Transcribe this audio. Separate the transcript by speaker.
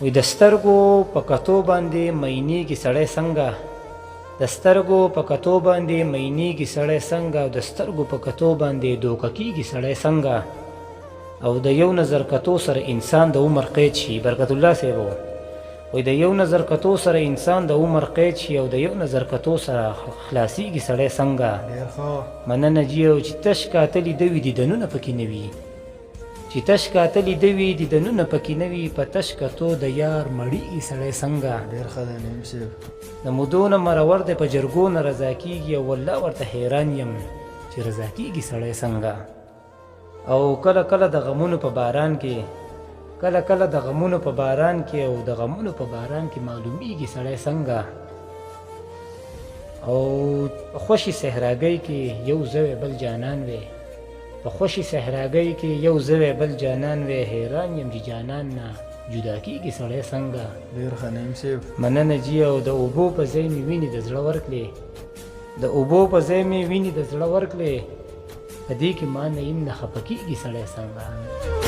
Speaker 1: وی د سترګو په کتو باندې مینېږي سړی څنګه، د سترګو په کتو باندې مینېږي سړی څنګه، او د سترګو په کتو باندې دوکه کېږي سړی څنګه، او د یو نظر کتو سره انسان د عمر قید شي. برکت الله صاحب وی د یو نظر کتو سره انسان د عمر قید شي، او د یو نظر کتو سره خلاصېږي سړی څنګه. مننه جي. او چې تش کاتلي دوي دیدنونه پکې نه وي، چې تش کاتلي دوي دیدنونه پکې نه وي، په تش کتو د یار مړېږي سړی څنګه.
Speaker 2: ډېر ښه دی نعیم صاحب.
Speaker 1: د مودو نه مرور دی په جرګو نه رضا کېږي، او والله ورته حیران یم چې رضا کېږي سړی څنګه. او کله کله د غمونو په باران کې، کله کله د غمونو په باران کې، او د غمونو په باران کې معلومیږي سړی څنګه. او په خوشي صحراګۍ کې یو زوی بل جانان وی، په خوشي صحراګۍ کې یو زوی بل جانان وی، حیران یم چې جانان نه جدا کېږي سړی څنګه.
Speaker 2: ډېر ښه نعیم صاحب.
Speaker 1: مننه جي. او د اوبو په ځای مې وینې د زړه ورکړې، د اوبو په ځای مې وینې د زړه ورکړې، په دې کې ما نه یم نه خفه کېږي سړی څنګه.